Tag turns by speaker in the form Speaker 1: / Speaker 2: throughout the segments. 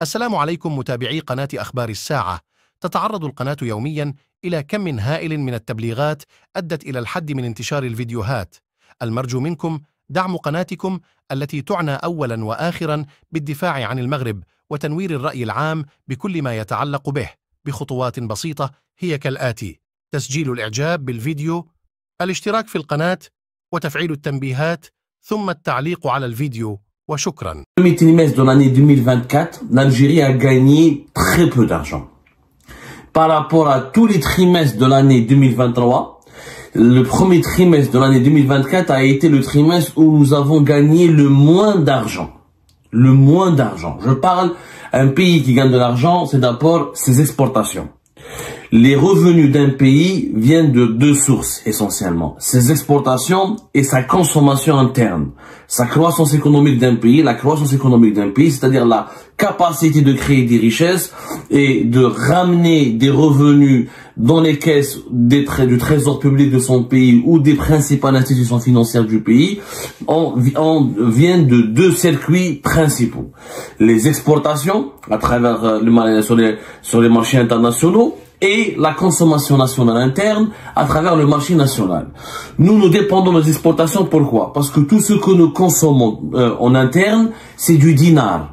Speaker 1: السلام عليكم متابعي قناة أخبار الساعة. تتعرض القناة يوميا إلى كم هائل من التبليغات أدت إلى الحد من انتشار الفيديوهات. المرجو منكم دعم قناتكم التي تعنى أولا وآخرا بالدفاع عن المغرب وتنوير الرأي العام بكل ما يتعلق به بخطوات بسيطة هي كالآتي: تسجيل الإعجاب بالفيديو، الاشتراك في القناة، وتفعيل التنبيهات، ثم التعليق على الفيديو، وشكرا.
Speaker 2: Premier trimestre de l'année 2024, l'Algérie a gagné très peu d'argent. Par rapport à tous les trimestres de l'année 2023, le premier trimestre de l'année 2024 a été le trimestre où nous avons gagné le moins d'argent. Le moins d'argent. Je parle, un pays qui gagne de l'argent, c'est d'abord ses exportations. Les revenus d'un pays viennent de deux sources essentiellement, ses exportations et sa consommation interne. Sa croissance économique d'un pays, la croissance économique d'un pays, c'est-à-dire la capacité de créer des richesses et de ramener des revenus dans les caisses du trésor public de son pays ou des principales institutions financières du pays, viennent de deux circuits principaux. Les exportations à travers sur les marchés internationaux et la consommation nationale interne à travers le marché national. Nous dépendons des exportations. Pourquoi? Parce que tout ce que nous consommons en interne, c'est du dinar.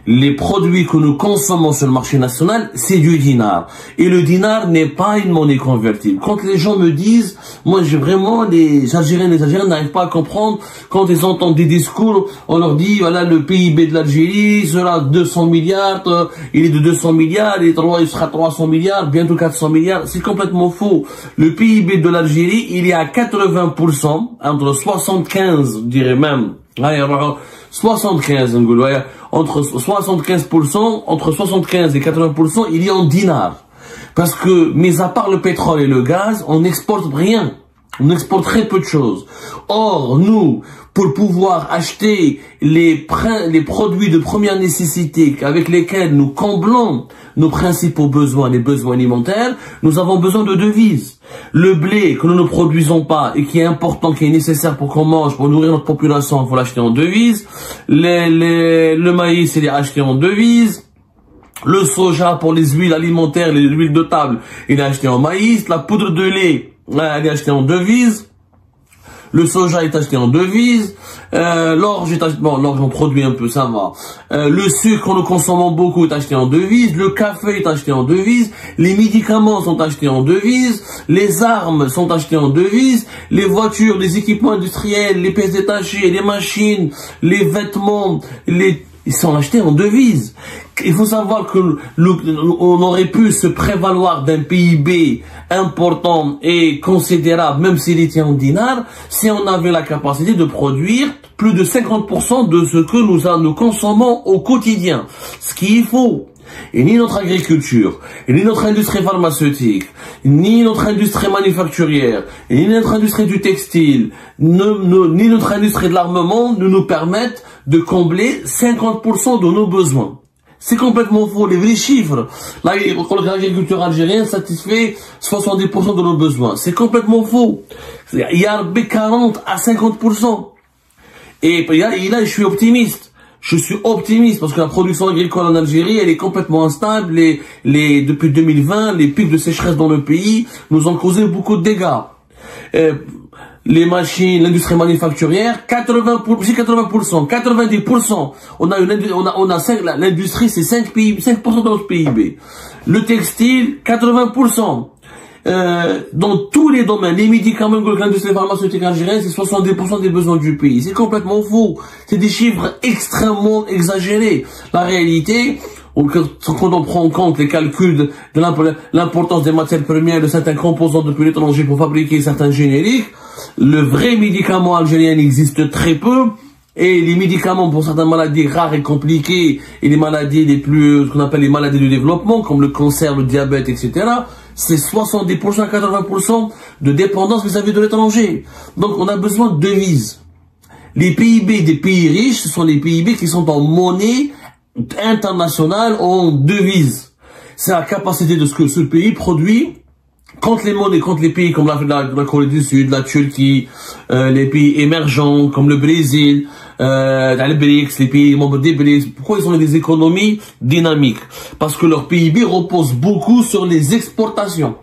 Speaker 2: Les produits que nous consommons sur le marché national, c'est du dinar. Et le dinar n'est pas une monnaie convertible. Quand les gens me disent, moi j'ai vraiment, les Algériens n'arrivent pas à comprendre, quand ils entendent des discours, on leur dit, voilà, le PIB de l'Algérie sera 200 milliards, il est de 200 milliards, il sera 300 milliards, bientôt 400 milliards. C'est complètement faux. Le PIB de l'Algérie, il est à 80%, entre 75, je dirais même, 75, entre 75%, entre 75 et 80%, il y a en dinars. Parce que, mis à part le pétrole et le gaz, on n'exporte rien. On exporte très peu de choses. Or, nous, pour pouvoir acheter les produits de première nécessité avec lesquels nous comblons nos principaux besoins, les besoins alimentaires, nous avons besoin de devises. Le blé que nous ne produisons pas et qui est important, qui est nécessaire pour qu'on mange, pour nourrir notre population, il faut l'acheter en devises. Le maïs, il est acheté en devises. Le soja pour les huiles alimentaires, les huiles de table, il est acheté en maïs. La poudre de lait, elle est achetée en devises. Le soja est acheté en devises. L'orge est acheté, bon, l'orge on produit un peu, ça va. Le sucre, nous consommons beaucoup, est acheté en devises. Le café est acheté en devises. Les médicaments sont achetés en devises. Les armes sont achetées en devises. Les voitures, les équipements industriels, les pièces détachées, les machines, les vêtements, ils sont achetés en devises. Il faut savoir que on aurait pu se prévaloir d'un PIB important et considérable, même s'il était en dinars, si on avait la capacité de produire plus de 50% de ce que nous consommons au quotidien. Ce qu'il faut. Et ni notre agriculture, et ni notre industrie pharmaceutique, ni notre industrie manufacturière, et ni notre industrie du textile, ni notre industrie de l'armement ne nous permettent de combler 50% de nos besoins. C'est complètement faux, les vrais chiffres. Là, l'agriculture algérienne satisfait 70% de nos besoins. C'est complètement faux. Il y a 40 à 50%. Et là, je suis optimiste. Je suis optimiste parce que la production agricole en Algérie, elle est complètement instable. Depuis 2020, les pics de sécheresse dans le pays nous ont causé beaucoup de dégâts. Les machines, l'industrie manufacturière, 80%, 90%. L'industrie, c'est 5% de notre PIB. Le textile, 80%. Dans tous les domaines, les médicaments, l'industrie pharmaceutique algérienne, c'est 70% des besoins du pays. C'est complètement faux. C'est des chiffres extrêmement exagérés. La réalité, quand on prend en compte les calculs de l'importance des matières premières, de certains composants depuis l'étranger pour fabriquer certains génériques, le vrai médicament algérien existe très peu. Et les médicaments pour certaines maladies rares et compliquées et les maladies ce qu'on appelle les maladies du développement, comme le cancer, le diabète, etc., c'est 70% à 80% de dépendance vis-à-vis de l'étranger. Donc on a besoin de devises. Les PIB des pays riches, ce sont les PIB qui sont en monnaie internationale, en devises. C'est la capacité de ce que ce pays produit contre les monnaies, contre les pays comme la Corée du Sud, la Turquie, les pays émergents comme le Brésil, les BRICS, les pays membres des BRICS, pourquoi ils ont des économies dynamiques? Parce que leur PIB repose beaucoup sur les exportations.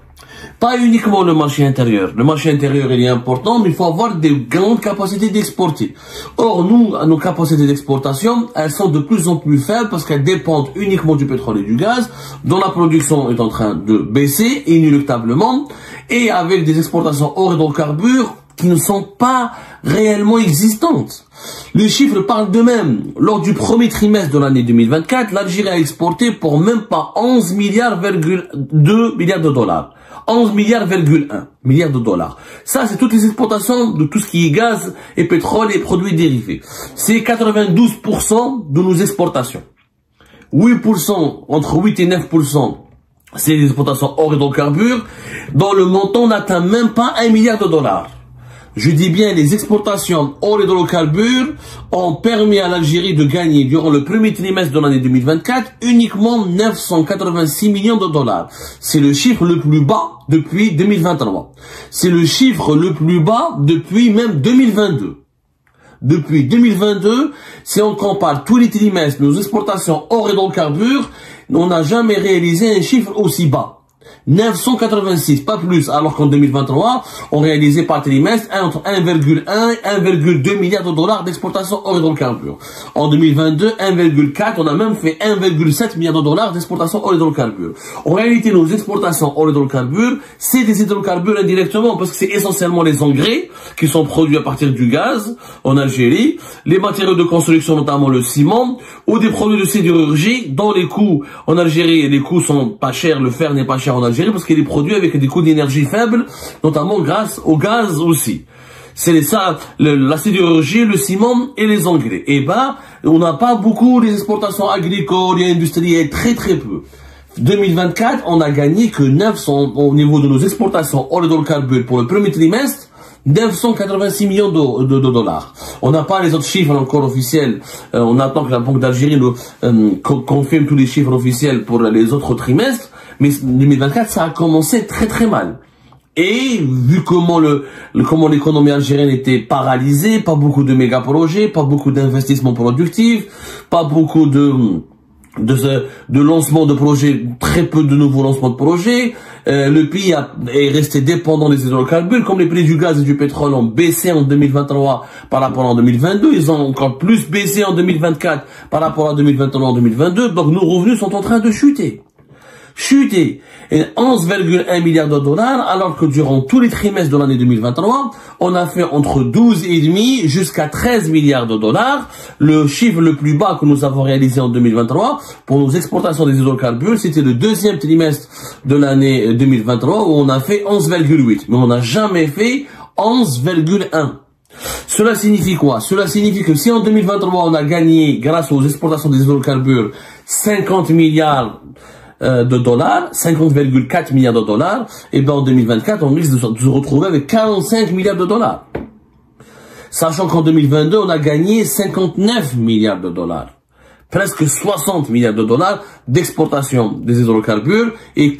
Speaker 2: Pas uniquement le marché intérieur. Le marché intérieur, il est important, mais il faut avoir des grandes capacités d'exporter. Or, nous, nos capacités d'exportation, elles sont de plus en plus faibles parce qu'elles dépendent uniquement du pétrole et du gaz, dont la production est en train de baisser inéluctablement, et avec des exportations hors hydrocarbures qui ne sont pas réellement existantes. Les chiffres parlent d'eux-mêmes. Lors du premier trimestre de l'année 2024, l'Algérie a exporté pour même pas 11 milliards,2 milliards de dollars. 11 milliards,1 de dollars. Ça, c'est toutes les exportations de tout ce qui est gaz et pétrole et produits dérivés. C'est 92% de nos exportations. 8%, entre 8 et 9%, c'est les exportations hors hydrocarbures, dont le montant n'atteint même pas 1 milliard de dollars. Je dis bien, les exportations hors hydrocarbures ont permis à l'Algérie de gagner durant le premier trimestre de l'année 2024 uniquement 986 millions de dollars. C'est le chiffre le plus bas depuis 2023. C'est le chiffre le plus bas depuis même 2022. Depuis 2022, si on compare tous les trimestres, nos exportations hors hydrocarbures, on n'a jamais réalisé un chiffre aussi bas. 986, pas plus, alors qu'en 2023, on réalisait par trimestre entre 1,1 et 1,2 milliards de dollars d'exportation hors hydrocarbures. En 2022, 1,4, on a même fait 1,7 milliard de dollars d'exportation hors hydrocarbures. En réalité, nos exportations hors hydrocarbures, c'est des hydrocarbures indirectement, parce que c'est essentiellement les engrais qui sont produits à partir du gaz en Algérie, les matériaux de construction, notamment le ciment, ou des produits de sidérurgie, dont les coûts en Algérie, les coûts sont pas chers, le fer n'est pas cher en Algérie, parce qu'il est produit avec des coûts d'énergie faibles, notamment grâce au gaz aussi. C'est ça, la sidérurgie, le ciment et les engrais. Et ben, on n'a pas beaucoup des exportations agricoles et industrielles, très peu. 2024, on a gagné que 900 au niveau de nos exportations hors hydrocarbures pour le premier trimestre, 986 millions de dollars. On n'a pas les autres chiffres encore officiels. On attend que la Banque d'Algérie nous confirme tous les chiffres officiels pour les autres trimestres. Mais 2024, ça a commencé très mal. Et vu comment l'économie algérienne était paralysée, pas beaucoup de méga projets, pas beaucoup d'investissements productifs, pas beaucoup de lancement de projets, très peu de nouveaux lancements de projets. Le pays est resté dépendant des hydrocarbures. Comme les prix du gaz et du pétrole ont baissé en 2023 par rapport à 2022, ils ont encore plus baissé en 2024 par rapport à 2023 en 2022. Donc nos revenus sont en train de chuter. Et 11,1 milliards de dollars, alors que durant tous les trimestres de l'année 2023, on a fait entre 12,5 jusqu'à 13 milliards de dollars. Le chiffre le plus bas que nous avons réalisé en 2023 pour nos exportations des hydrocarbures, c'était le deuxième trimestre de l'année 2023 où on a fait 11,8. Mais on n'a jamais fait 11,1. Cela signifie quoi? Cela signifie que si en 2023 on a gagné, grâce aux exportations des hydrocarbures, 50 milliards de dollars, 50,4 milliards de dollars, et ben en 2024, on risque de se retrouver avec 45 milliards de dollars. Sachant qu'en 2022, on a gagné 59 milliards de dollars. Presque 60 milliards de dollars d'exportation des hydrocarbures et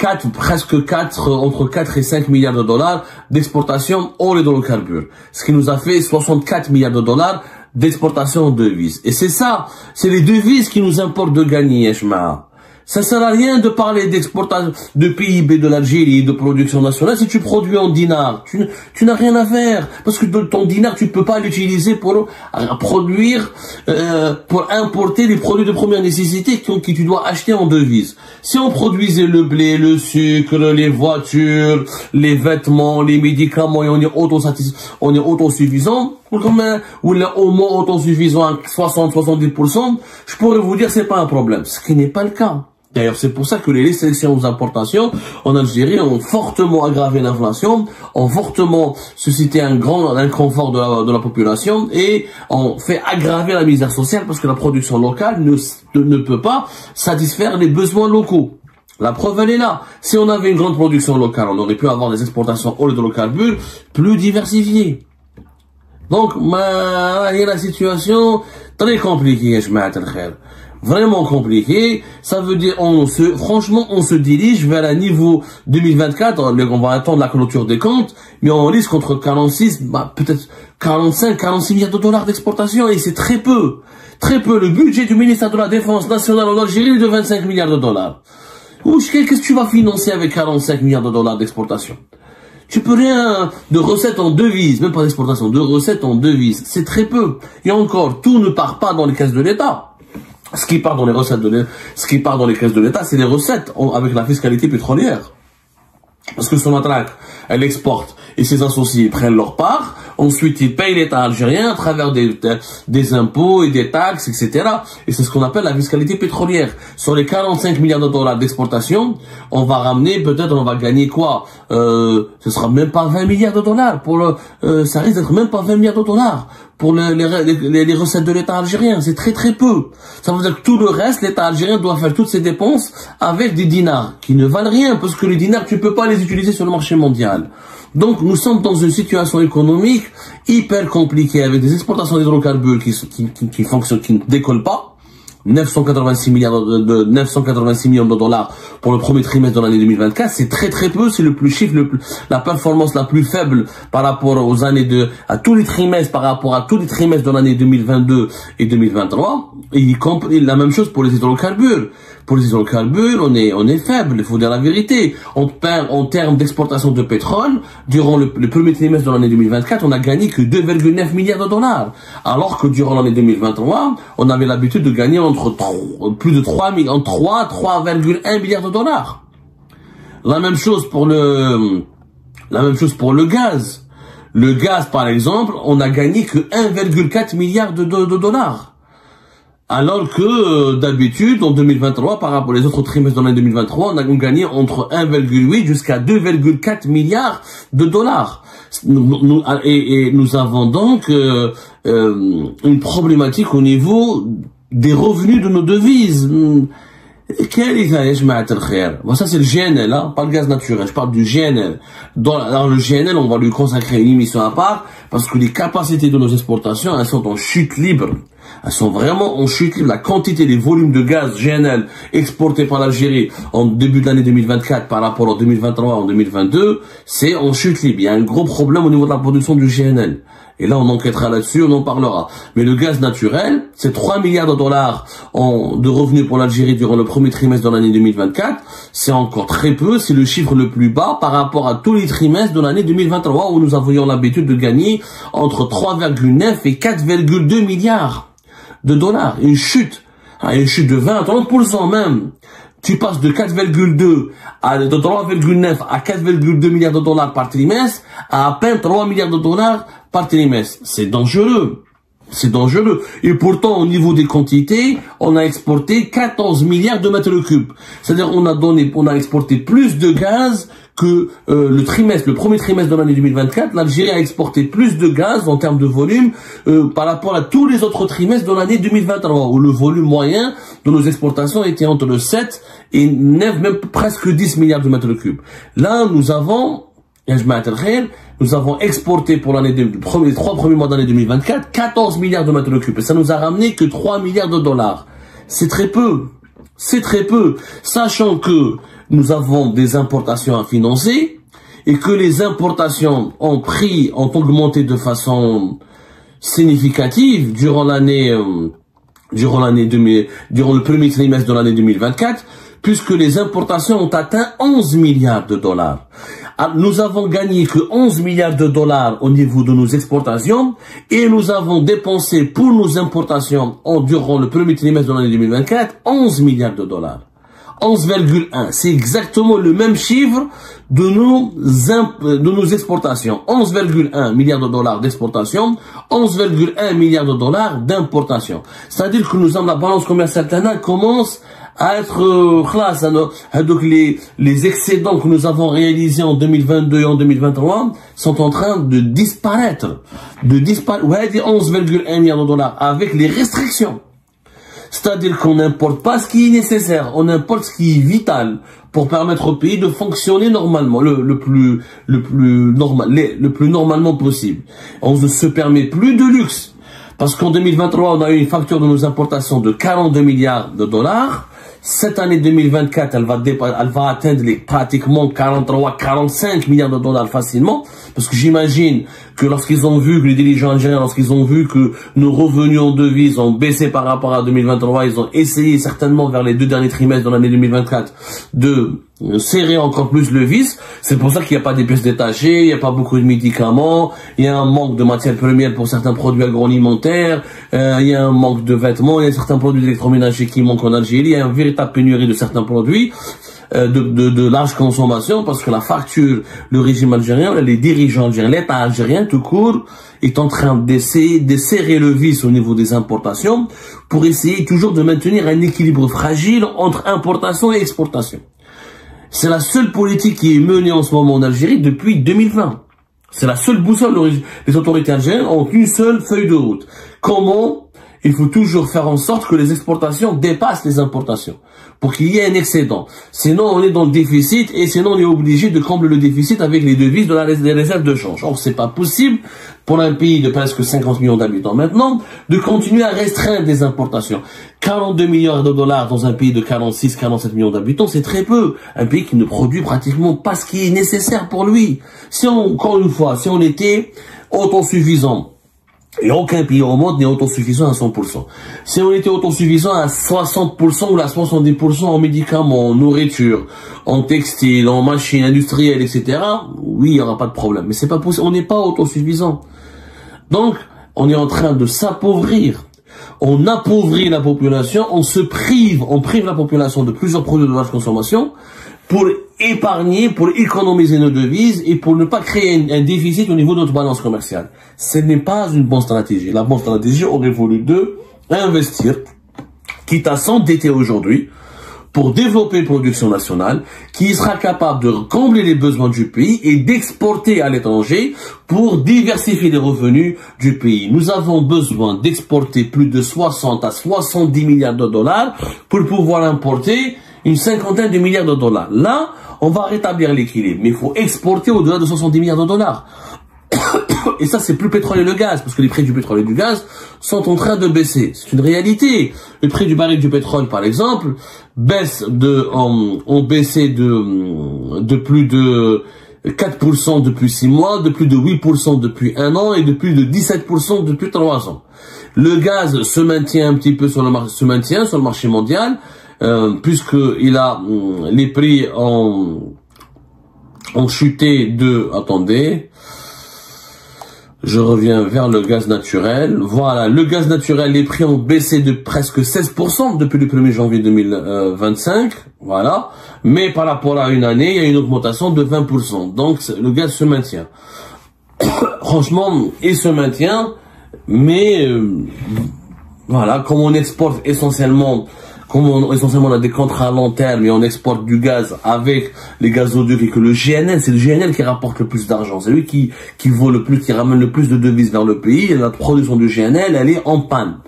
Speaker 2: entre 4 et 5 milliards de dollars d'exportation hors hydrocarbures. Ce qui nous a fait 64 milliards de dollars d'exportation de devises. Et c'est ça, c'est les devises qui nous importent de gagner, Eshma. Ça sert à rien de parler d'exportation, de PIB de l'Algérie, de production nationale, si tu produis en dinars. Tu n'as rien à faire. Parce que ton dinar, tu ne peux pas l'utiliser pour produire, pour importer les produits de première nécessité que tu dois acheter en devise. Si on produisait le blé, le sucre, les voitures, les vêtements, les médicaments, et on est autosuffisant, ou au moins autosuffisant à 60-70%, je pourrais vous dire c'est pas un problème. Ce qui n'est pas le cas. D'ailleurs, c'est pour ça que les restrictions aux importations en Algérie ont fortement aggravé l'inflation, ont fortement suscité un grand inconfort de la population et ont fait aggraver la misère sociale parce que la production locale ne peut pas satisfaire les besoins locaux. La preuve, elle est là. Si on avait une grande production locale, on aurait pu avoir des exportations hors hydrocarbures plus diversifiées. Donc, la situation très compliquée, vraiment compliqué. Ça veut dire, franchement, on se dirige vers un niveau 2024. On va attendre la clôture des comptes, mais on risque entre 46, peut-être 45, 46 milliards de dollars d'exportation, et c'est très peu. Très peu. Le budget du ministère de la Défense nationale en Algérie est de 25 milliards de dollars. Qu'est-ce que tu vas financer avec 45 milliards de dollars d'exportation? Tu peux rien de recettes en devises, même pas d'exportation, de recettes en devises. C'est très peu. Et encore, tout ne part pas dans les caisses de l'État. Ce qui part dans les recettes ce qui part dans les caisses de l'État, c'est les recettes avec la fiscalité pétrolière. Parce que Sonatrach, elle exporte et ses associés prennent leur part. Ensuite, ils payent l'État algérien à travers des impôts et des taxes, etc. Et c'est ce qu'on appelle la fiscalité pétrolière. Sur les 45 milliards de dollars d'exportation, on va ramener, peut-être on va gagner quoi? Ce sera même pas 20 milliards de dollars. Ça risque d'être même pas 20 milliards de dollars pour les recettes de l'État algérien. C'est très très peu. Ça veut dire que tout le reste, l'État algérien doit faire toutes ses dépenses avec des dinars qui ne valent rien, parce que les dinars, tu peux pas les utiliser sur le marché mondial. Donc, nous sommes dans une situation économique hyper compliquée, avec des exportations d'hydrocarbures qui fonctionnent, qui ne décollent pas. 986 millions de dollars pour le premier trimestre de l'année 2024, c'est très très peu, c'est la performance la plus faible par rapport aux années à tous les trimestres, par rapport à tous les trimestres de l'année 2022 et 2023, et la même chose pour les hydrocarbures. Pour les hydrocarbures, on est faible, il faut dire la vérité. On perd en termes d'exportation de pétrole. Durant le premier trimestre de l'année 2024, on a gagné que 2,9 milliards de dollars. Alors que durant l'année 2023, on avait l'habitude de gagner plus de 3,1 milliards de dollars. La même chose pour le gaz. Le gaz, par exemple, on a gagné que 1,4 milliard de dollars. Alors que d'habitude, en 2023, par rapport aux autres trimestres de l'année 2023, on a gagné entre 1,8 jusqu'à 2,4 milliards de dollars. Et nous avons donc une problématique au niveau des revenus de nos devises. Ça c'est le GNL, hein, pas le gaz naturel, je parle du GNL. Dans le GNL, on va lui consacrer une émission à part, parce que les capacités de nos exportations, elles sont en chute libre. Elles sont vraiment en chute libre. La quantité, les volumes de gaz GNL exportés par l'Algérie en début de l'année 2024 par rapport à 2023 en 2022, c'est en chute libre. Il y a un gros problème au niveau de la production du GNL. Et là, on enquêtera là-dessus, on en parlera. Mais le gaz naturel, c'est 3 milliards de dollars de revenus pour l'Algérie durant le premier trimestre de l'année 2024. C'est encore très peu, c'est le chiffre le plus bas par rapport à tous les trimestres de l'année 2023 où nous avions l'habitude de gagner entre 3,9 et 4,2 milliards de dollars. Une chute de 20 à 30% même. Tu passes de 4,2 de 3,9 à 4,2 milliards de dollars par trimestre à peine 3 milliards de dollars par trimestre. C'est dangereux. C'est dangereux. Et pourtant, au niveau des quantités, on a exporté 14 milliards de mètres cubes. C'est-à-dire, on a exporté plus de gaz que le premier trimestre de l'année 2024. L'Algérie a exporté plus de gaz en termes de volume par rapport à tous les autres trimestres de l'année 2023, où le volume moyen de nos exportations était entre 7 et 9, même presque 10 milliards de mètres cubes. Là, nous avons exporté pour les 3 premiers mois de l'année 2024 14 milliards de mètres cubes. Et ça nous a ramené que 3 milliards de dollars. C'est très peu. C'est très peu. Sachant que nous avons des importations à financer et que les importations ont augmenté de façon significative durant le premier trimestre de l'année 2024, puisque les importations ont atteint 11 milliards de dollars. Nous avons gagné que 11 milliards de dollars au niveau de nos exportations et nous avons dépensé pour nos importations durant le premier trimestre de l'année 2024 11 milliards de dollars. 11,1. C'est exactement le même chiffre de nos exportations. 11,1 milliards de dollars d'exportation, 11,1 milliards de dollars d'importation. C'est-à-dire que la balance commerciale commence à être donc les excédents que nous avons réalisés en 2022 et en 2023 sont en train de disparaître. Ouais, 11,1 milliards de dollars avec les restrictions. C'est-à-dire qu'on n'importe pas ce qui est nécessaire, on importe ce qui est vital pour permettre au pays de fonctionner normalement, le plus normalement possible. On ne se permet plus de luxe. Parce qu'en 2023, on a eu une facture de nos importations de 42 milliards de dollars. Cette année 2024, elle va atteindre pratiquement 43-45 milliards de dollars facilement. Parce que j'imagine que lorsqu'ils ont vu, que les dirigeants algériens, lorsqu'ils ont vu que nos revenus en devises ont baissé par rapport à 2023, ils ont essayé certainement vers les 2 derniers trimestres de l'année 2024 de serrer encore plus le vis. C'est pour ça qu'il n'y a pas des pièces détachées, il n'y a pas beaucoup de médicaments, il y a un manque de matières premières pour certains produits agroalimentaires, il y a un manque de vêtements, il y a certains produits électroménagers qui manquent en Algérie, il y a une véritable pénurie de certains produits de large consommation, parce que la facture, le régime algérien, les dirigeants algériens, l'État algérien tout court, est en train d'essayer de serrer le vis au niveau des importations pour essayer toujours de maintenir un équilibre fragile entre importation et exportation. C'est la seule politique qui est menée en ce moment en Algérie depuis 2020. C'est la seule boussole. Les autorités algériennes ont une seule feuille de route. Comment? Il faut toujours faire en sorte que les exportations dépassent les importations pour qu'il y ait un excédent. Sinon, on est dans le déficit et sinon, on est obligé de combler le déficit avec les devises des réserves de change. Or, c'est pas possible pour un pays de presque 50 millions d'habitants maintenant de continuer à restreindre les importations. 42 milliards de dollars dans un pays de 46-47 millions d'habitants, c'est très peu. Un pays qui ne produit pratiquement pas ce qui est nécessaire pour lui. Si on, encore une fois, si on était autosuffisant, et aucun pays au monde n'est autosuffisant à 100%. Si on était autosuffisant à 60% ou à 70% en médicaments, en nourriture, en textile, en machines industrielles, etc., oui, il n'y aura pas de problème. Mais c'est pas possible, on n'est pas autosuffisant. Donc, on est en train de s'appauvrir. On appauvrit la population, on prive la population de plusieurs produits de large consommation pour épargner, pour économiser nos devises et pour ne pas créer un déficit au niveau de notre balance commerciale. Ce n'est pas une bonne stratégie. La bonne stratégie aurait voulu investir, quitte à s'endetter aujourd'hui, pour développer une production nationale qui sera capable de combler les besoins du pays et d'exporter à l'étranger pour diversifier les revenus du pays. Nous avons besoin d'exporter plus de 60 à 70 milliards de dollars pour pouvoir importer une cinquantaine de milliards de dollars. Là, on va rétablir l'équilibre, mais il faut exporter au-delà de 70 milliards de dollars. Et ça, c'est plus le pétrole et le gaz, parce que les prix du pétrole et du gaz sont en train de baisser. C'est une réalité. Le prix du baril du pétrole, par exemple, ont baissé de plus de 4% depuis 6 mois, de plus de 8% depuis 1 an et de plus de 17% depuis 3 ans. Le gaz se maintient un petit peu sur le marché mondial, puisque les prix ont chuté attendez, je reviens vers le gaz naturel. Voilà, le gaz naturel, les prix ont baissé de presque 16% depuis le 1er janvier 2025. Voilà. Mais par rapport à une année, il y a une augmentation de 20%. Donc, le gaz se maintient. Franchement, il se maintient. Mais, voilà, comme on exporte essentiellement, on a des contrats à long terme et on exporte du gaz avec les gazoducs et que le GNL, c'est le GNL qui rapporte le plus d'argent. C'est lui qui vaut le plus, qui ramène le plus de devises vers le pays. Et la production du GNL, elle est en panne.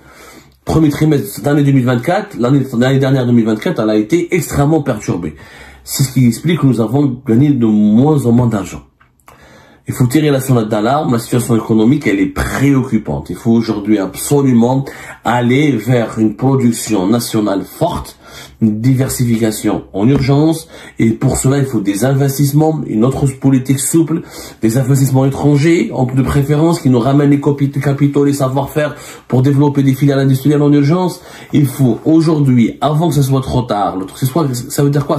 Speaker 2: Premier trimestre cette année 2024, l'année dernière 2024, elle a été extrêmement perturbée. C'est ce qui explique que nous avons gagné de moins en moins d'argent. Il faut tirer la sonnette d'alarme, la situation économique, elle est préoccupante. Il faut aujourd'hui absolument aller vers une production nationale forte, une diversification en urgence, et pour cela, il faut des investissements, une autre politique souple, des investissements étrangers, de préférence, qui nous ramènent les capitaux, les savoir-faire pour développer des filiales industrielles en urgence. Il faut aujourd'hui, avant que ce soit trop tard, ça veut dire quoi,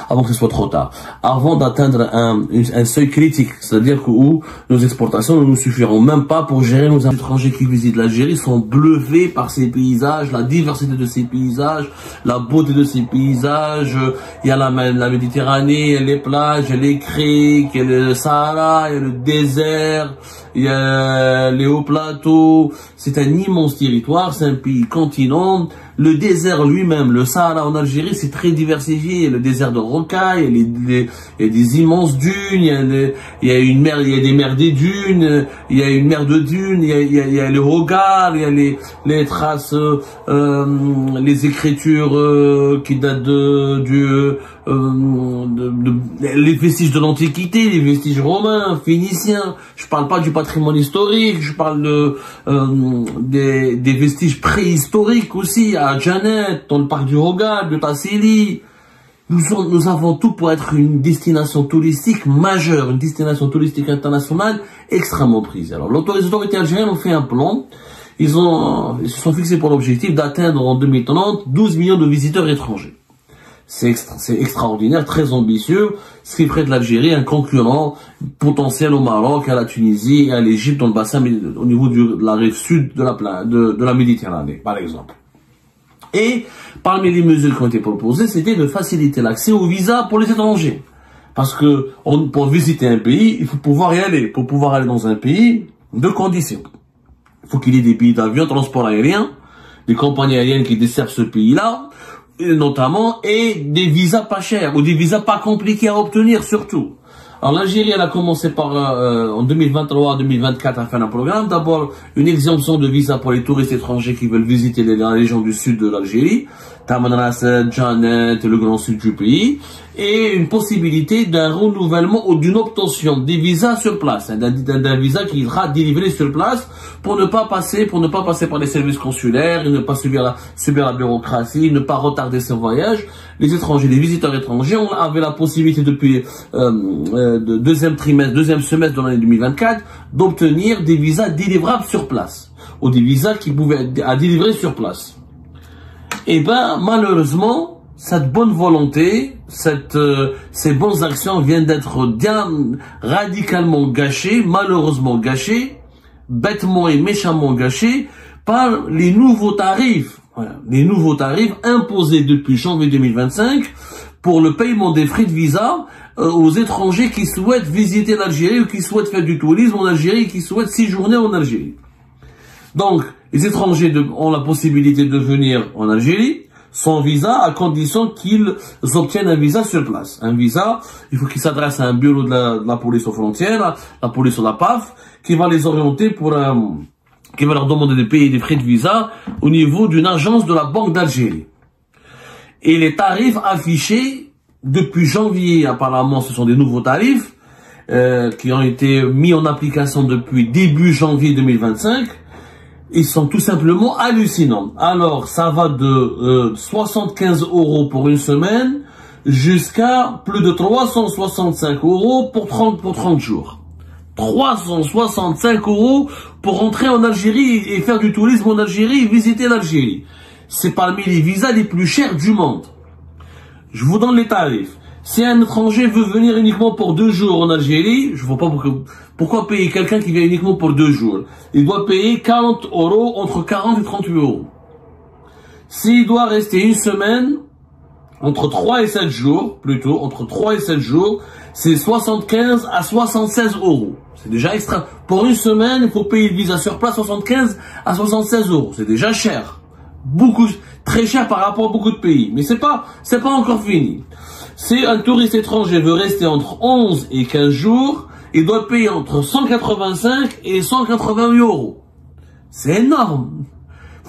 Speaker 2: avant que ce soit trop tard? Avant d'atteindre un seuil critique, c'est-à-dire où nos exportations ne nous suffiront même pas pour gérer nos étrangers qui visitent l'Algérie, sont bluffés par ces paysages, la diversité de ces paysages, la beauté de ces paysages. Il y a la Méditerranée, il y a les plages, il y a les criques, il y a le Sahara, il y a le désert, il y a les hauts plateaux. C'est un immense territoire, c'est un pays continent Le désert lui-même, le Sahara en Algérie, c'est très diversifié. Le désert de rocailles, il y a des immenses dunes, il y a une mer, il y a des mers des dunes, il y a une mer de dunes, il y a les regards, il y a les traces, les écritures qui datent les vestiges de l'Antiquité, les vestiges romains, phéniciens. Je parle pas du patrimoine historique, je parle des vestiges préhistoriques aussi, à Djanet, dans le parc du Rogad, de Tassili. Nous avons tout pour être une destination touristique majeure, une destination touristique internationale extrêmement prisée. Alors, les autorités algériennes ont fait un plan. Ils se sont fixés pour l'objectif d'atteindre en 2030 12 millions de visiteurs étrangers. C'est extraordinaire, très ambitieux, ce qui ferait de l'Algérie un concurrent potentiel au Maroc, à la Tunisie et à l'Égypte dans le bassin au niveau de la rive sud de la Méditerranée, par exemple. Et parmi les mesures qui ont été proposées, c'était de faciliter l'accès au visa pour les étrangers. Parce que pour visiter un pays, il faut pouvoir y aller. Pour pouvoir aller dans un pays, deux conditions. Il faut qu'il y ait des billets d'avion, transport aérien, des compagnies aériennes qui desservent ce pays-là, notamment, et des visas pas chers, ou des visas pas compliqués à obtenir surtout. Alors l'Algérie, elle a commencé par, en 2023-2024, à faire un programme. D'abord, une exemption de visa pour les touristes étrangers qui veulent visiter la région du sud de l'Algérie, Tamanrasset, Djanet, le grand sud du pays, et une possibilité d'un renouvellement ou d'une obtention des visas sur place, d'un visa qui sera délivré sur place pour ne pas passer par les services consulaires, et ne pas subir la bureaucratie, ne pas retarder ses voyages. Les étrangers, les visiteurs étrangers, on avait la possibilité depuis deuxième semestre de l'année 2024 d'obtenir des visas délivrables sur place, ou des visas qui pouvaient être délivrer sur place. Et ben malheureusement, cette bonne volonté, ces bonnes actions viennent d'être radicalement gâchées, malheureusement gâchées, bêtement et méchamment gâchées par les nouveaux tarifs. Voilà, les nouveaux tarifs imposés depuis janvier 2025 pour le paiement des frais de visa aux étrangers qui souhaitent visiter l'Algérie ou qui souhaitent faire du tourisme en Algérie, qui souhaitent séjourner en Algérie. Donc, les étrangers ont la possibilité de venir en Algérie sans visa, à condition qu'ils obtiennent un visa sur place. Un visa, il faut qu'ils s'adressent à un bureau de la police aux frontières, la police ou la PAF, qui va les orienter qui va leur demander de payer des frais de visa au niveau d'une agence de la Banque d'Algérie. Et les tarifs affichés depuis janvier, apparemment, ce sont des nouveaux tarifs qui ont été mis en application depuis début janvier 2025. Ils sont tout simplement hallucinants. Alors, ça va de 75 € pour une semaine jusqu'à plus de 365 € pour 30 jours. 365 € pour rentrer en Algérie et faire du tourisme en Algérie et visiter l'Algérie. C'est parmi les visas les plus chers du monde. Je vous donne les tarifs. Si un étranger veut venir uniquement pour 2 jours en Algérie, je ne vois pas pourquoi payer quelqu'un qui vient uniquement pour 2 jours. Il doit payer 40 €, entre 40 et 38 €. S'il doit rester une semaine, entre 3 et 7 jours, plutôt, entre 3 et 7 jours, c'est 75 à 76 €. C'est déjà extra. Pour une semaine, il faut payer le visa sur place 75 à 76 €. C'est déjà cher. Très cher par rapport à beaucoup de pays. Mais c'est pas encore fini. Si un touriste étranger veut rester entre 11 et 15 jours, il doit payer entre 185 et 188 €. C'est énorme.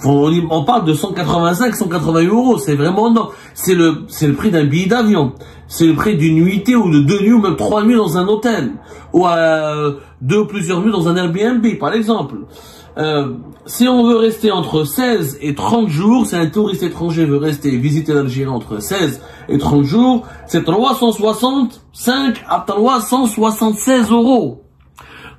Speaker 2: On parle de 185, 188 €. C'est vraiment énorme. C'est le prix d'un billet d'avion. C'est le prix d'une nuitée ou de 2 nuits ou même 3 nuits dans un hôtel. Ou 2 ou plusieurs nuits dans un Airbnb, par exemple. Si on veut rester entre 16 et 30 jours, si un touriste étranger veut rester et visiter l'Algérie entre 16 et 30 jours, c'est 365 à 376 €.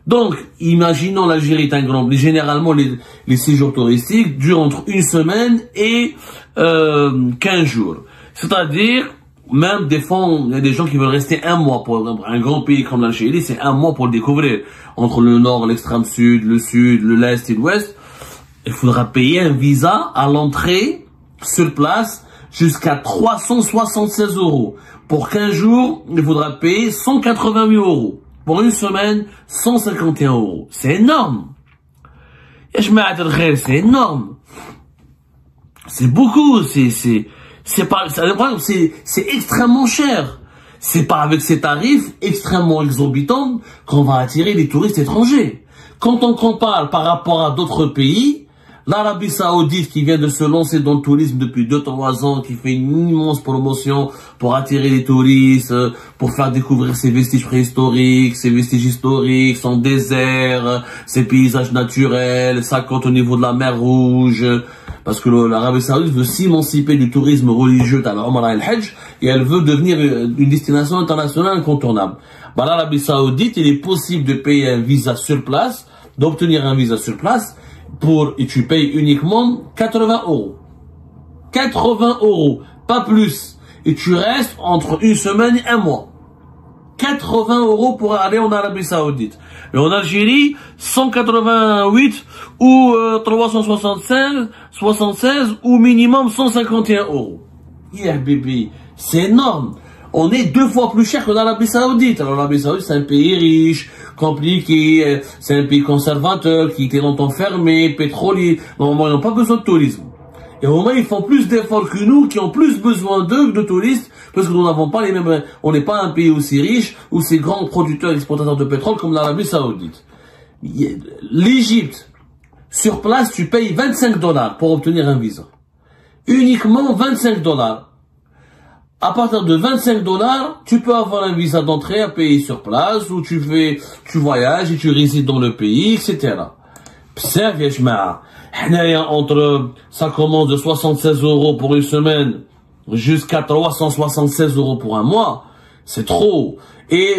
Speaker 2: Donc, imaginons l'Algérie est un grand pays. Généralement, les séjours touristiques durent entre une semaine et 15 jours. C'est-à-dire, même des fois, il y a des gens qui veulent rester un mois. Pour un grand pays comme l'Algérie, c'est un mois pour le découvrir. Entre le nord, l'extrême sud, l'est et l'ouest, il faudra payer un visa à l'entrée, sur place, jusqu'à 376 €. Pour 15 jours, il faudra payer 188 €. Pour une semaine, 151 €. C'est énorme. C'est énorme. C'est beaucoup, c'est pas, c'est extrêmement cher. C'est pas avec ces tarifs extrêmement exorbitants qu'on va attirer les touristes étrangers. Quand on compare par rapport à d'autres pays, l'Arabie Saoudite qui vient de se lancer dans le tourisme depuis 2-3 ans, qui fait une immense promotion pour attirer les touristes, pour faire découvrir ses vestiges préhistoriques, ses vestiges historiques, son désert, ses paysages naturels, sa côte au niveau de la mer Rouge. Parce que l'Arabie Saoudite veut s'émanciper du tourisme religieux à l'Umrah et al-Hajj, et elle veut devenir une destination internationale incontournable. Bah, l'Arabie Saoudite, il est possible de payer un visa sur place, d'obtenir un visa sur place, et tu payes uniquement 80 €. 80 €, pas plus. Et tu restes entre une semaine et un mois. 80 € pour aller en Arabie Saoudite. Et en Algérie, 188 ou 376 ou minimum 151 €. Yeah, baby, c'est énorme. On est 2 fois plus cher que l'Arabie Saoudite. Alors l'Arabie Saoudite, c'est un pays riche, compliqué, c'est un pays conservateur, qui était longtemps fermé, pétrolier. Normalement, ils n'ont pas besoin de tourisme. Et au moins, ils font plus d'efforts que nous, qui ont plus besoin d'eux que de touristes, parce que nous n'avons pas les mêmes, on n'est pas un pays aussi riche, ou ces grands producteurs et exportateurs de pétrole comme l'Arabie Saoudite. L'Égypte, sur place, tu payes 25 $ pour obtenir un visa. Uniquement 25 $. À partir de 25 $, tu peux avoir un visa d'entrée à payer sur place, où tu voyages et tu résides dans le pays, etc. Psef, ya jma'a. Entre, ça commence de 76 € pour une semaine, jusqu'à 376 € pour un mois. C'est trop. Et,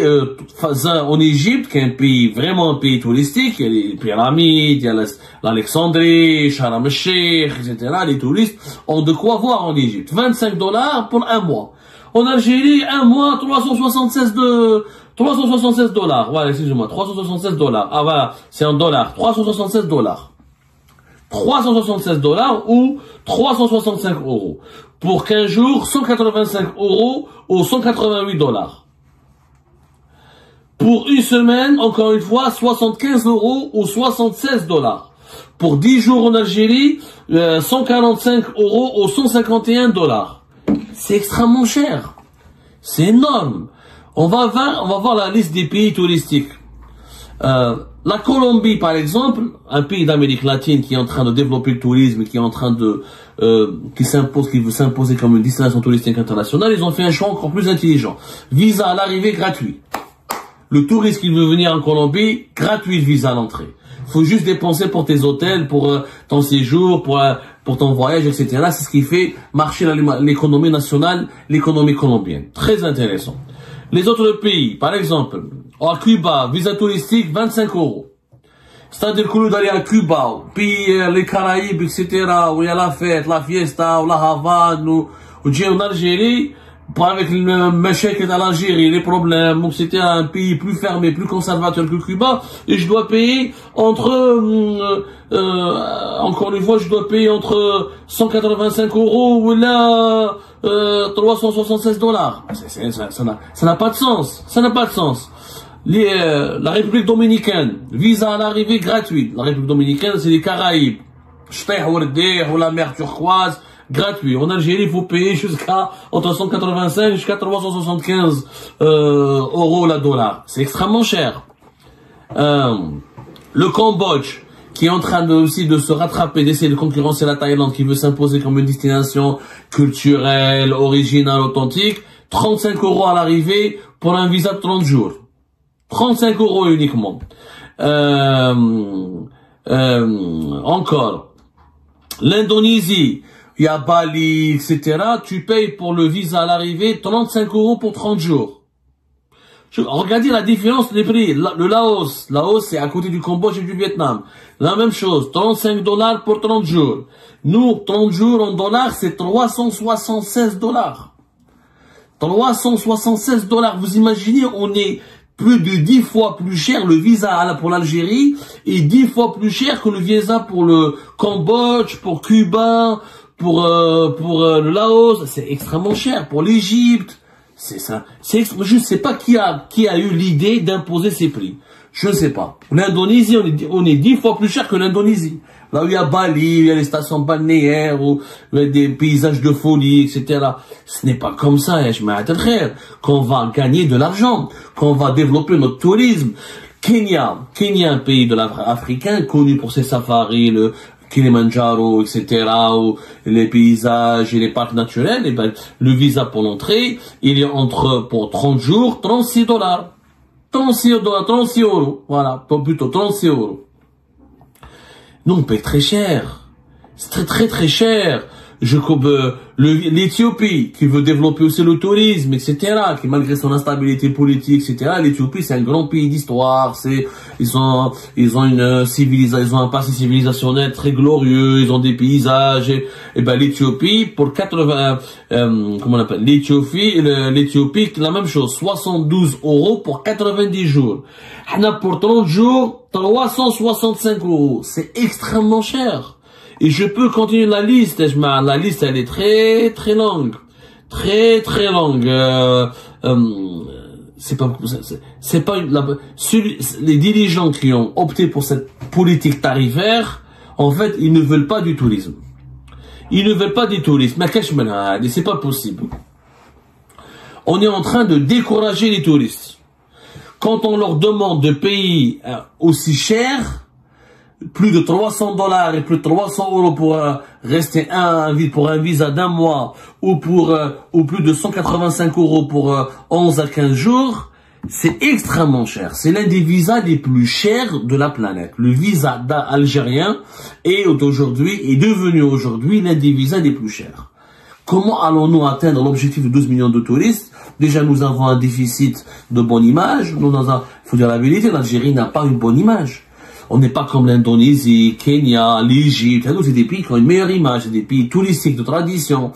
Speaker 2: en Égypte, qui est un pays, vraiment un pays touristique, il y a les pyramides, il y a l'Alexandrie, Sharm el-Sheikh, etc. Les touristes ont de quoi voir en Égypte. 25 $ pour un mois. En Algérie, un mois, 376 $. Ouais, excusez-moi, 376 $. Ah, voilà, c'est en dollars. 376 $. 376 $ ou 365 €. Pour 15 jours, 185 € ou 188 $. Pour une semaine, encore une fois, 75 € ou 76 $. Pour 10 jours en Algérie, 145 € ou 151 $. C'est extrêmement cher. C'est énorme. On va voir la liste des pays touristiques. La Colombie, par exemple, un pays d'Amérique latine qui est en train de développer le tourisme, qui est en train de, qui veut s'imposer comme une destination touristique internationale, ils ont fait un choix encore plus intelligent. Visa à l'arrivée gratuit. Le touriste qui veut venir en Colombie, gratuit visa à l'entrée. Faut juste dépenser pour tes hôtels, pour ton séjour, pour ton voyage, etc. C'est ce qui fait marcher l'économie nationale, l'économie colombienne. Très intéressant. Les autres pays, par exemple, à Cuba, visa touristique, 25 €. C'est-à-dire que d'aller à Cuba, puis les Caraïbes, etc., où il y a la fête, la fiesta, ou la Havane, ou en Algérie, avec le Meshek à l'Algérie, les problèmes, donc c'était un pays plus fermé, plus conservateur que Cuba, et je dois payer entre, encore une fois, je dois payer entre 185 € ou là, 376 $. Ça n'a pas de sens. Ça n'a pas de sens. La République Dominicaine, visa à l'arrivée gratuite. La République Dominicaine, c'est les Caraïbes. Ou la mer turquoise, gratuit. En Algérie, il faut payer entre 185 jusqu'à 375 € la dollar. C'est extrêmement cher. Le Cambodge, qui est en train aussi de se rattraper, d'essayer de concurrencer la Thaïlande, qui veut s'imposer comme une destination culturelle, originale, authentique. 35 € à l'arrivée pour un visa de 30 jours. 35 € uniquement. Encore. L'Indonésie, il y a Bali, etc. Tu payes pour le visa à l'arrivée 35 € pour 30 jours. Regardez la différence des prix. Le Laos, c'est à côté du Cambodge et du Vietnam. La même chose, 35 $ pour 30 jours. Nous, 30 jours en dollars, c'est 376 $. 376 $. Vous imaginez, on est plus de 10 fois plus cher le visa pour l'Algérie et 10 fois plus cher que le visa pour le Cambodge, pour Cuba, pour le Laos. C'est extrêmement cher. Pour l'Égypte, c'est ça. Je ne sais pas qui a eu l'idée d'imposer ces prix. Je ne sais pas. L'Indonésie, on est 10 fois plus cher que l'Indonésie. Là où il y a Bali, où il y a les stations balnéaires, où il y a des paysages de folie, etc. Ce n'est pas comme ça, qu'on va gagner de l'argent, qu'on va développer notre tourisme. Kenya, un pays de africain connu pour ses safaris, le Kilimanjaro, etc., ou les paysages et les parcs naturels, et ben, le visa pour l'entrée, il est pour 30 jours, $36. 36 euros. Voilà. Plutôt 36 euros. Nous, on paye très cher. C'est très cher. L'Éthiopie, qui veut développer aussi le tourisme, etc., qui malgré son instabilité politique, etc., l'Éthiopie, c'est un grand pays d'histoire, ils ont une civilisation, ils ont un passé civilisationnel très glorieux, ils ont des paysages, et ben, l'Éthiopie, pour 80, comment on appelle, l'Éthiopie, la même chose, 72 euros pour 90 jours. Pour 30 jours, 365 euros. C'est extrêmement cher. Et je peux continuer la liste. La liste, elle est très longue. Très longue. Les dirigeants qui ont opté pour cette politique tarifaire, en fait, ils ne veulent pas du tourisme. Ils ne veulent pas du tourisme. Mais c'est pas possible. On est en train de décourager les touristes. Quand on leur demande de payer aussi cher, plus de $300 et plus de 300 euros pour rester pour un visa d'un mois, ou plus de 185 euros pour 11 à 15 jours, c'est extrêmement cher. C'est l'un des visas les plus chers de la planète. Le visa algérien est devenu aujourd'hui l'un des visas les plus chers. Comment allons-nous atteindre l'objectif de 12 millions de touristes? Déjà, nous avons un déficit de bonne image. Il faut dire la vérité, l'Algérie n'a pas une bonne image. On n'est pas comme l'Indonésie, Kenya, l'Égypte. C'est des pays qui ont une meilleure image, c'est des pays touristiques de tradition.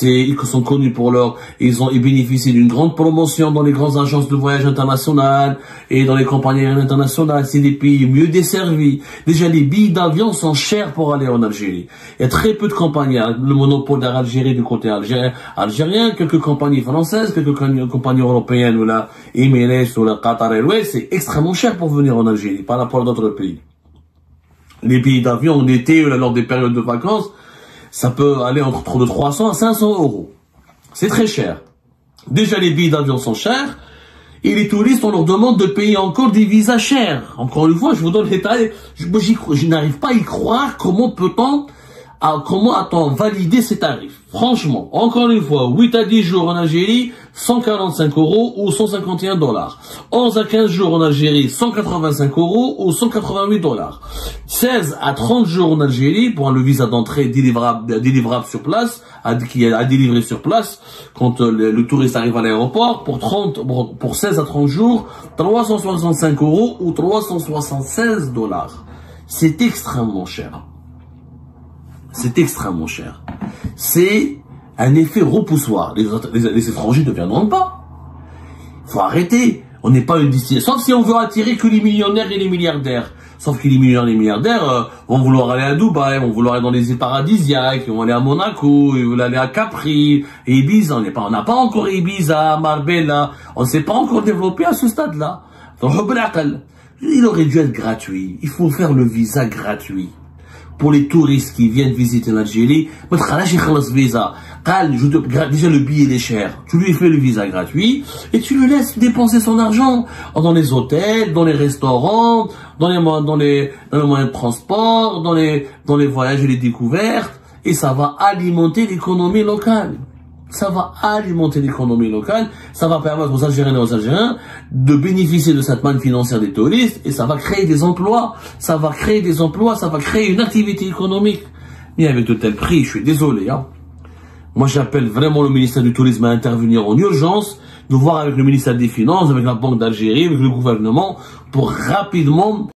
Speaker 2: Ils sont connus pour ils bénéficient d'une grande promotion dans les grandes agences de voyage internationales et dans les compagnies internationales. C'est des pays mieux desservis. Déjà, les billets d'avion sont chers pour aller en Algérie. Il y a très peu de compagnies. Le monopole d'Air Algérie du côté algérien, quelques compagnies françaises, quelques compagnies européennes ou la Emirates ou la Qatar Airways, c'est extrêmement cher pour venir en Algérie par rapport à d'autres pays. Les billets d'avion en été ou lors des périodes de vacances, ça peut aller entre de 300 à 500 euros. C'est très cher. Déjà, les billets d'avion sont chers. Et les touristes, on leur demande de payer encore des visas chers. Encore une fois, je vous donne les détails. Je n'arrive pas à y croire. Comment a-t-on validé ces tarifs? Franchement, encore une fois, 8 à 10 jours en Algérie, 145 euros ou $151. 11 à 15 jours en Algérie, 185 euros ou $188. 16 à 30 jours en Algérie, pour le visa d'entrée délivrable sur place, à délivrer sur place, quand le touriste arrive à l'aéroport, pour 16 à 30 jours, 365 euros ou $376. C'est extrêmement cher. C'est extrêmement cher. C'est un effet repoussoir. Les étrangers ne viendront pas. Faut arrêter. On n'est pas une destination. Sauf si on veut attirer que les millionnaires et les milliardaires. Sauf que les millionnaires et les milliardaires vont vouloir aller à Dubaï, vont vouloir aller dans les îles paradisiaques, vont aller à Monaco, ils veulent aller à Capri, et Ibiza. On n'a pas encore Ibiza, Marbella. On ne s'est pas encore développé à ce stade-là. Donc, il aurait dû être gratuit. Il faut faire le visa gratuit. Pour les touristes qui viennent visiter l'Algérie, déjà le billet est cher. Tu lui fais le visa gratuit et tu le laisses dépenser son argent dans les hôtels, dans les restaurants, dans les moyens de transport, dans les voyages et les découvertes, et ça va alimenter l'économie locale. Ça va alimenter l'économie locale, ça va permettre aux Algériens et aux Algériens de bénéficier de cette manne financière des touristes, et ça va créer des emplois, ça va créer une activité économique. Mais avec de tels prix, je suis désolé, hein. Moi, j'appelle vraiment le ministère du Tourisme à intervenir en urgence, de voir avec le ministère des Finances, avec la Banque d'Algérie, avec le gouvernement, pour rapidement